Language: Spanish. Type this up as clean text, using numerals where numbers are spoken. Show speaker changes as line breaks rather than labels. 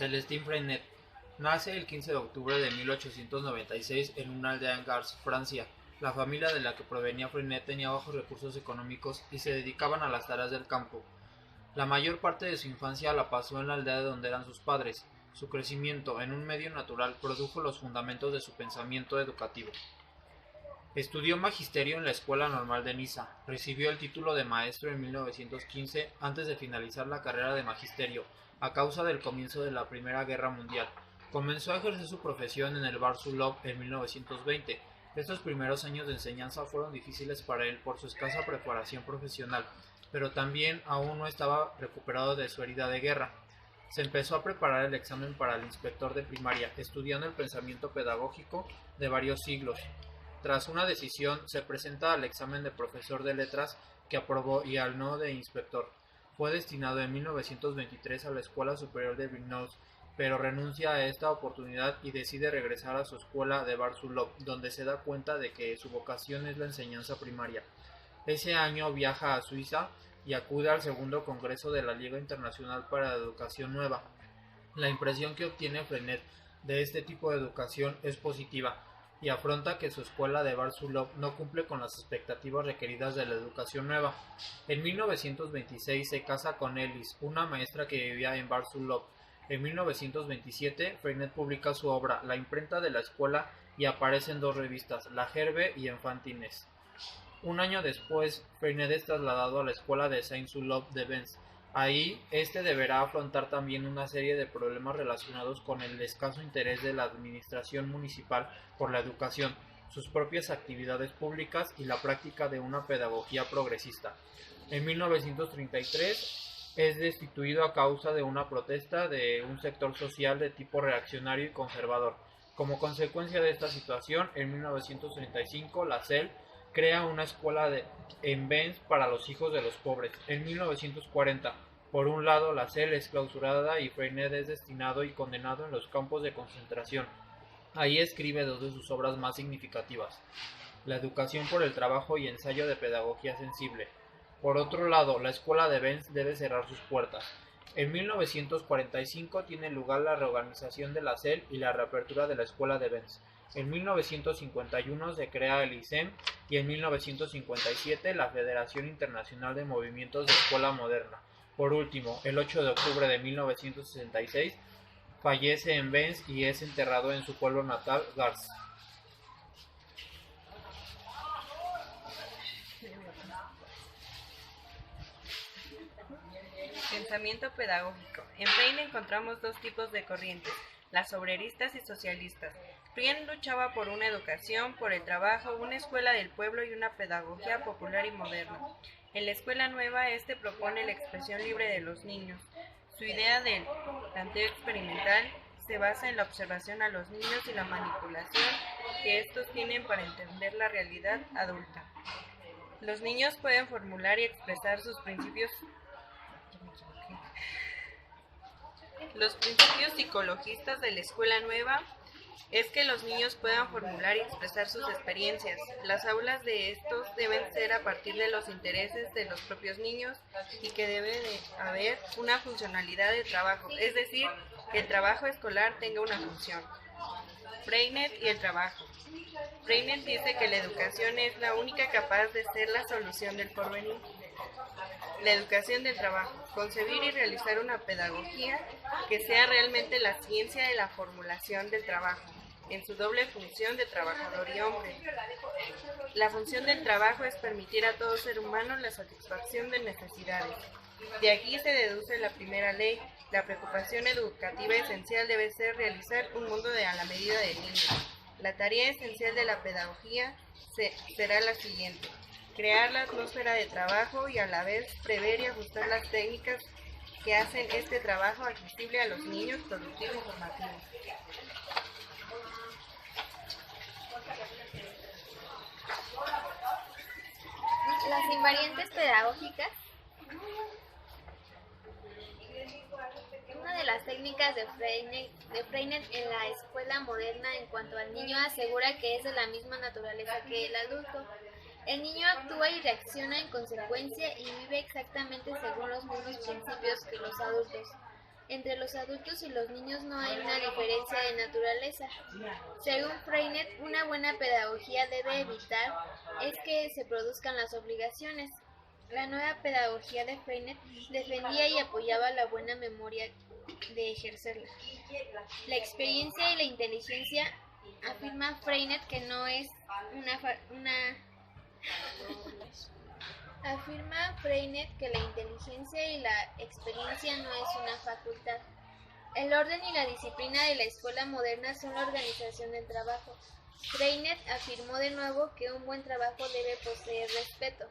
Celestin Freinet nace el 15 de octubre de 1896 en una aldea en Gars, Francia. La familia de la que provenía Freinet tenía bajos recursos económicos y se dedicaban a las tareas del campo. La mayor parte de su infancia la pasó en la aldea de donde eran sus padres. Su crecimiento en un medio natural produjo los fundamentos de su pensamiento educativo. Estudió magisterio en la Escuela Normal de Niza. Recibió el título de maestro en 1915 antes de finalizar la carrera de magisterio, a causa del comienzo de la Primera Guerra Mundial. Comenzó a ejercer su profesión en el Bar Sulov en 1920. Estos primeros años de enseñanza fueron difíciles para él por su escasa preparación profesional, pero también aún no estaba recuperado de su herida de guerra. Se empezó a preparar el examen para el inspector de primaria, estudiando el pensamiento pedagógico de varios siglos. Tras una decisión, se presenta al examen de profesor de letras, que aprobó, y al no de inspector. Fue destinado en 1923 a la Escuela Superior de Vilnius, pero renuncia a esta oportunidad y decide regresar a su escuela de Bar-Sulov, donde se da cuenta de que su vocación es la enseñanza primaria. Ese año viaja a Suiza y acude al segundo congreso de la Liga Internacional para la Educación Nueva. La impresión que obtiene Freinet de este tipo de educación es positiva, y afronta que su escuela de Bar-Sulov no cumple con las expectativas requeridas de la educación nueva. En 1926 se casa con Elis, una maestra que vivía en Bar-Sulov. En 1927 Freinet publica su obra La imprenta de la escuela y aparece en dos revistas, La Herbe y Enfantines. Un año después, Freinet es trasladado a la escuela de Saint-Sulov de Vence. Ahí, deberá afrontar también una serie de problemas relacionados con el escaso interés de la administración municipal por la educación, sus propias actividades públicas y la práctica de una pedagogía progresista. En 1933 es destituido a causa de una protesta de un sector social de tipo reaccionario y conservador. Como consecuencia de esta situación, en 1935 la CEL crea una escuela en Vence para los hijos de los pobres. En 1940, por un lado, la CEL es clausurada y Freinet es destinado y condenado en los campos de concentración. Ahí escribe dos de sus obras más significativas, La educación por el trabajo y Ensayo de pedagogía sensible. Por otro lado, la escuela de Vence debe cerrar sus puertas. En 1945 tiene lugar la reorganización de la CEL y la reapertura de la escuela de Vence. En 1951 se crea el ISEM y en 1957 la Federación Internacional de Movimientos de Escuela Moderna. Por último, el 8 de octubre de 1966 fallece en Vence y es enterrado en su pueblo natal, Gars.
Pensamiento pedagógico. En Freinet encontramos dos tipos de corrientes, las obreristas y socialistas. Freinet luchaba por una educación, por el trabajo, una escuela del pueblo y una pedagogía popular y moderna. En la escuela nueva, propone la expresión libre de los niños. Su idea del planteo experimental se basa en la observación a los niños y la manipulación que estos tienen para entender la realidad adulta. Los niños pueden formular y expresar sus principios. Los principios psicologistas de la escuela nueva es que los niños puedan formular y expresar sus experiencias. Las aulas de estos deben ser a partir de los intereses de los propios niños y que debe de haber una funcionalidad de trabajo, es decir, que el trabajo escolar tenga una función. Freinet y el trabajo. Freinet dice que la educación es la única capaz de ser la solución del porvenir. La educación del trabajo, concebir y realizar una pedagogía que sea realmente la ciencia de la formulación del trabajo, en su doble función de trabajador y hombre. La función del trabajo es permitir a todo ser humano la satisfacción de necesidades. De aquí se deduce la primera ley. La preocupación educativa esencial debe ser realizar un mundo a la medida del niño. La tarea esencial de la pedagogía será la siguiente: crear la atmósfera de trabajo y a la vez prever y ajustar las técnicas que hacen este trabajo accesible a los niños, productivo y formativo.
Las invariantes pedagógicas. Una de las técnicas de Freinet en la escuela moderna en cuanto al niño asegura que es de la misma naturaleza que el adulto. El niño actúa y reacciona en consecuencia y vive exactamente según los mismos principios que los adultos. Entre los adultos y los niños no hay una diferencia de naturaleza. Según Freinet, una buena pedagogía debe evitar es que se produzcan las obligaciones. La nueva pedagogía de Freinet defendía y apoyaba la buena memoria de ejercerla. La experiencia y la inteligencia, afirma Freinet que no es Afirma Freinet que la inteligencia y la experiencia no es una facultad. El orden y la disciplina de la escuela moderna son la organización del trabajo. Freinet afirmó de nuevo que un buen trabajo debe poseer respeto.